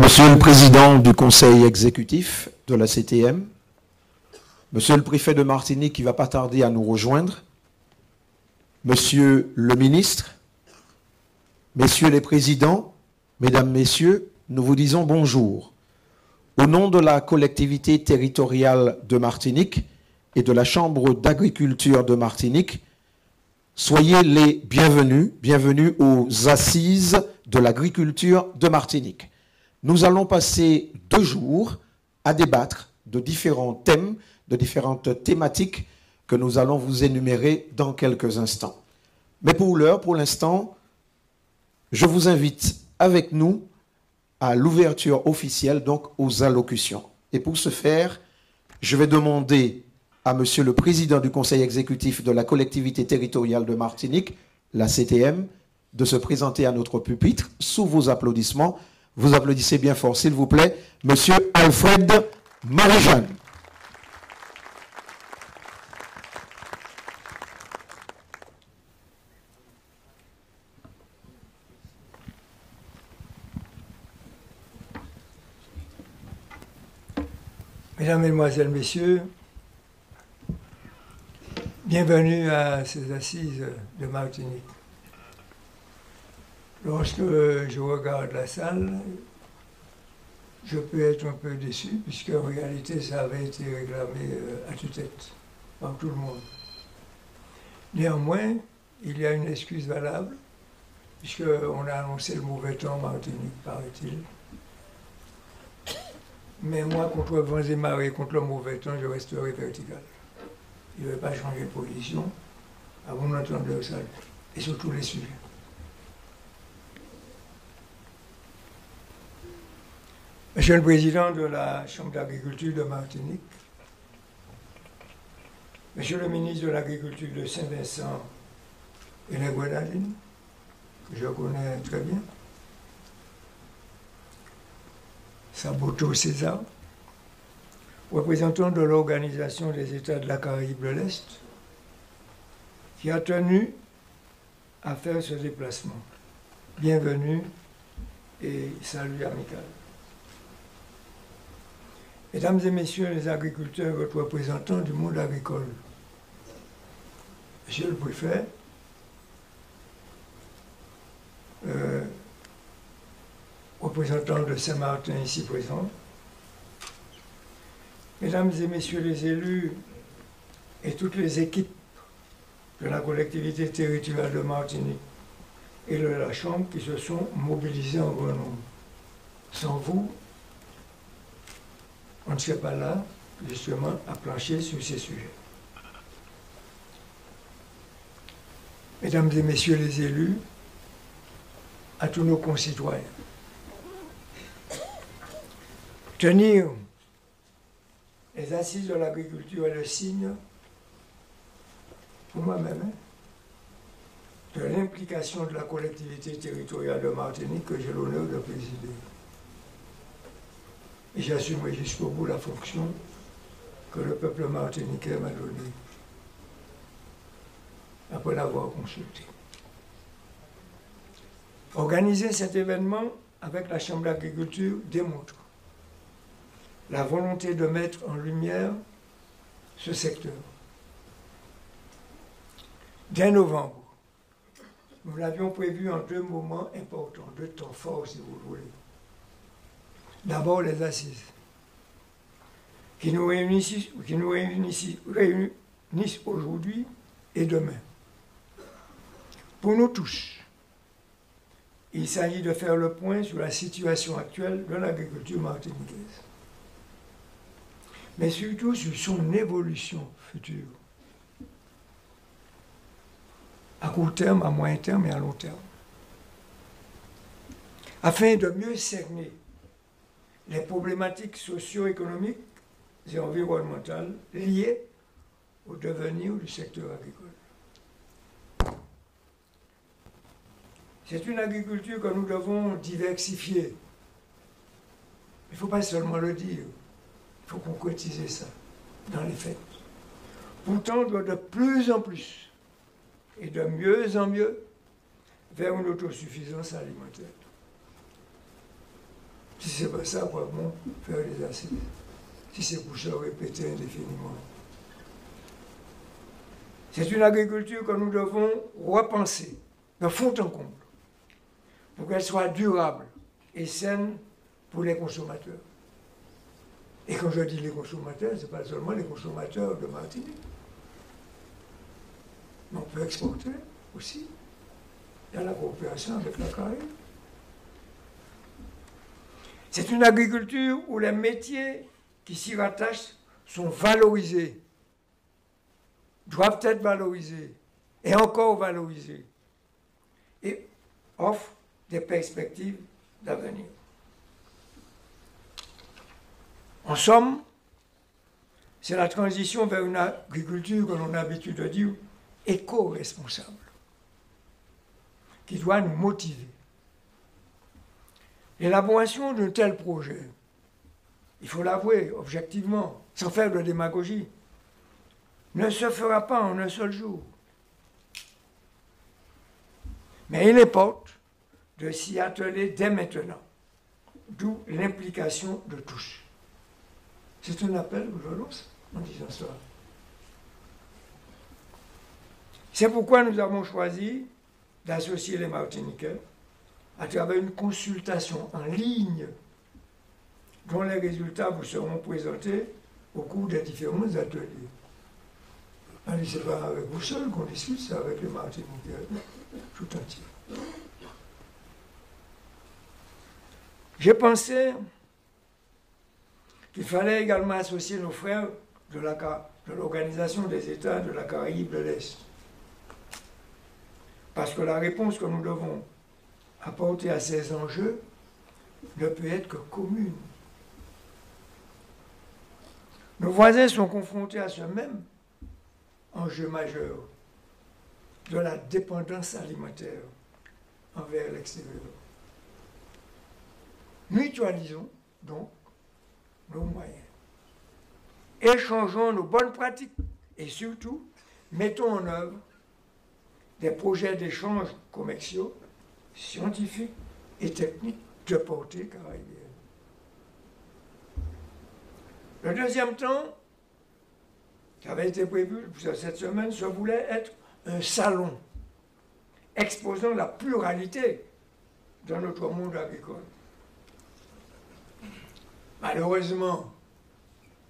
Monsieur le Président du Conseil exécutif de la CTM, Monsieur le Préfet de Martinique qui va pas tarder à nous rejoindre, Monsieur le Ministre, Messieurs les Présidents, Mesdames, Messieurs, nous vous disons bonjour. Au nom de la collectivité territoriale de Martinique et de la Chambre d'agriculture de Martinique, soyez les bienvenus, bienvenus aux Assises de l'agriculture de Martinique. Nous allons passer 2 jours à débattre de différents thèmes, de différentes thématiques que nous allons vous énumérer dans quelques instants. Mais pour l'heure, pour l'instant, je vous invite avec nous à l'ouverture officielle, donc aux allocutions. Et pour ce faire, je vais demander à Monsieur le Président du Conseil exécutif de la collectivité territoriale de Martinique, la CTM, de se présenter à notre pupitre sous vos applaudissements. Vous applaudissez bien fort, s'il vous plaît, Monsieur Alfred Marie-Jeanne. Mesdames, Mesdemoiselles, Messieurs, bienvenue à ces assises de Martinique. Lorsque je regarde la salle, je peux être un peu déçu, puisque en réalité, ça avait été réclamé à tue-tête par tout le monde. Néanmoins, il y a une excuse valable, puisqu'on a annoncé le mauvais temps en Martinique, paraît-il. Mais moi, contre vents et marées, contre le mauvais temps, je resterai vertical. Je ne vais pas changer de position, à mon entendeur ça, et sur tous les sujets. Monsieur le Président de la Chambre d'agriculture de Martinique, Monsieur le ministre de l'Agriculture de Saint-Vincent et les Grenadines, que je connais très bien, Saboto César, représentant de l'Organisation des États de la Caraïbe de l'Est, qui a tenu à faire ce déplacement. Bienvenue et salut amical. Mesdames et Messieurs les agriculteurs et représentants du monde agricole, Monsieur le Préfet, représentant de Saint-Martin ici présent, Mesdames et Messieurs les élus et toutes les équipes de la collectivité territoriale de Martinique et de la Chambre qui se sont mobilisés en grand nombre. Sans vous, on ne serait pas là, justement, à plancher sur ces sujets. Mesdames et Messieurs les élus, à tous nos concitoyens, tenir les assises de l'agriculture est le signe, pour moi-même, de l'implication de la collectivité territoriale de Martinique que j'ai l'honneur de présider. Et j'assumerai jusqu'au bout la fonction que le peuple martiniquais m'a donnée, après l'avoir consulté. Organiser cet événement avec la Chambre d'agriculture démontre la volonté de mettre en lumière ce secteur. Dès novembre, nous l'avions prévu en 2 moments importants, 2 temps forts si vous voulez. D'abord les assises, qui nous réunissent aujourd'hui et demain. Pour nous tous, il s'agit de faire le point sur la situation actuelle de l'agriculture martiniquaise, mais surtout sur son évolution future, à court terme, à moyen terme et à long terme, afin de mieux cerner les problématiques socio-économiques et environnementales liées au devenir du secteur agricole. C'est une agriculture que nous devons diversifier. Il ne faut pas seulement le dire, il faut concrétiser ça dans les faits. Pour tendre de plus en plus et de mieux en mieux vers une autosuffisance alimentaire. Si c'est pas ça, vraiment, faire les assises. Si c'est pour se répéter indéfiniment. C'est une agriculture que nous devons repenser de fond en comble pour qu'elle soit durable et saine pour les consommateurs. Et quand je dis les consommateurs, ce n'est pas seulement les consommateurs de Martinique. Mais on peut exporter aussi. Il y a la coopération avec la Caraïbe. C'est une agriculture où les métiers qui s'y rattachent sont valorisés, doivent être valorisés et encore valorisés, et offrent des perspectives d'avenir. En somme, c'est la transition vers une agriculture que l'on a l'habitude de dire éco-responsable, qui doit nous motiver. L'élaboration d'un tel projet, il faut l'avouer objectivement, sans faire de démagogie, ne se fera pas en un seul jour. Mais il importe de s'y atteler dès maintenant, d'où l'implication de tous. C'est un appel que je lance en disant ça. C'est pourquoi nous avons choisi d'associer les Martiniquais à travers une consultation en ligne dont les résultats vous seront présentés au cours des différents ateliers. Ce n'est pas avec vous seuls qu'on discute, c'est avec les Martiniquais tout entier. J'ai pensé qu'il fallait également associer nos frères de l'Organisation des États de la Caraïbe de l'Est. Parce que la réponse que nous devons apporter à ces enjeux ne peut être que commune. Nos voisins sont confrontés à ce même enjeu majeur de la dépendance alimentaire envers l'extérieur. Mutualisons donc nos moyens. Échangeons nos bonnes pratiques et surtout, mettons en œuvre des projets d'échange commerciaux, scientifiques et techniques de portée caraïbienne. Le deuxième temps, qui avait été prévu pour cette semaine, se voulait être un salon exposant la pluralité de notre monde agricole. Malheureusement,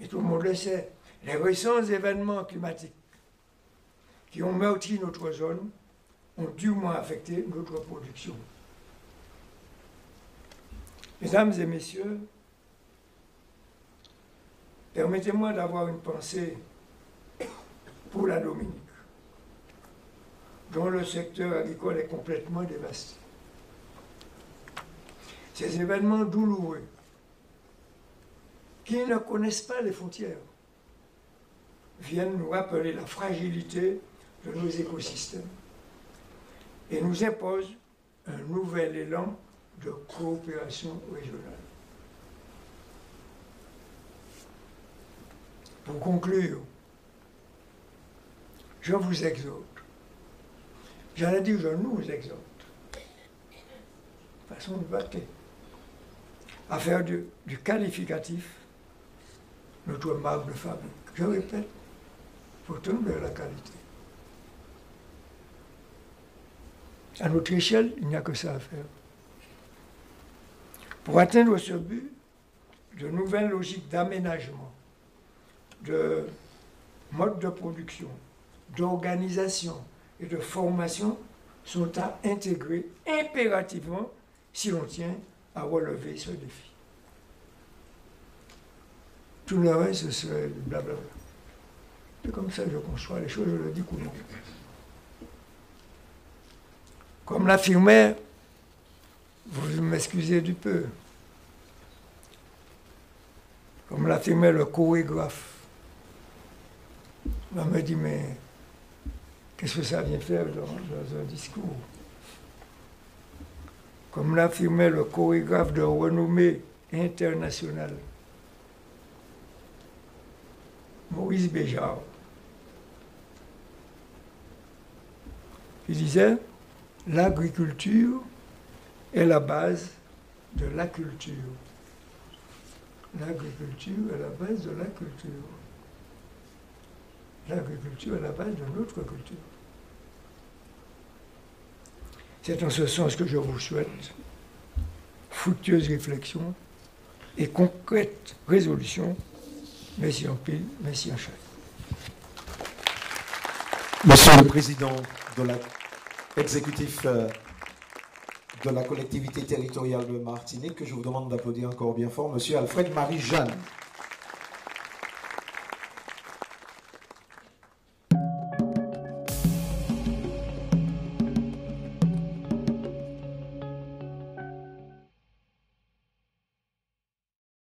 et tout le monde le sait, les récents événements climatiques qui ont meurtri notre zone ont durement affecté notre production. Mesdames et messieurs, permettez-moi d'avoir une pensée pour la Dominique, dont le secteur agricole est complètement dévasté. Ces événements douloureux, qui ne connaissent pas les frontières, viennent nous rappeler la fragilité de nos écosystèmes et nous imposent un nouvel élan de coopération régionale. Pour conclure, je vous exhorte, j'allais dire je nous exhorte, façon de battre, à faire du qualificatif notre marque de fabrique. Je répète, il faut tendre vers la qualité. À notre échelle, il n'y a que ça à faire. Pour atteindre ce but, de nouvelles logiques d'aménagement, de mode de production, d'organisation et de formation sont à intégrer impérativement si l'on tient à relever ce défi. Tout le reste, ce serait blablabla. C'est comme ça que je conçois les choses, je le dis couramment. Comme l'affirmait, vous m'excusez du peu, comme l'affirmait le chorégraphe, on me dit, mais qu'est-ce que ça vient faire dans un discours? Comme l'affirmait le chorégraphe de renommée internationale, Maurice Béjart. Il disait, l'agriculture est la base de la culture. l'agriculture est la base de la culture. L'agriculture est la base de notre culture. C'est en ce sens que je vous souhaite fructueuse réflexion et concrète résolution. Merci en pile, merci en chef. Monsieur le Président de l'exécutif de la collectivité territoriale de Martinique, que je vous demande d'applaudir encore bien fort, Monsieur Alfred Marie Jeanne.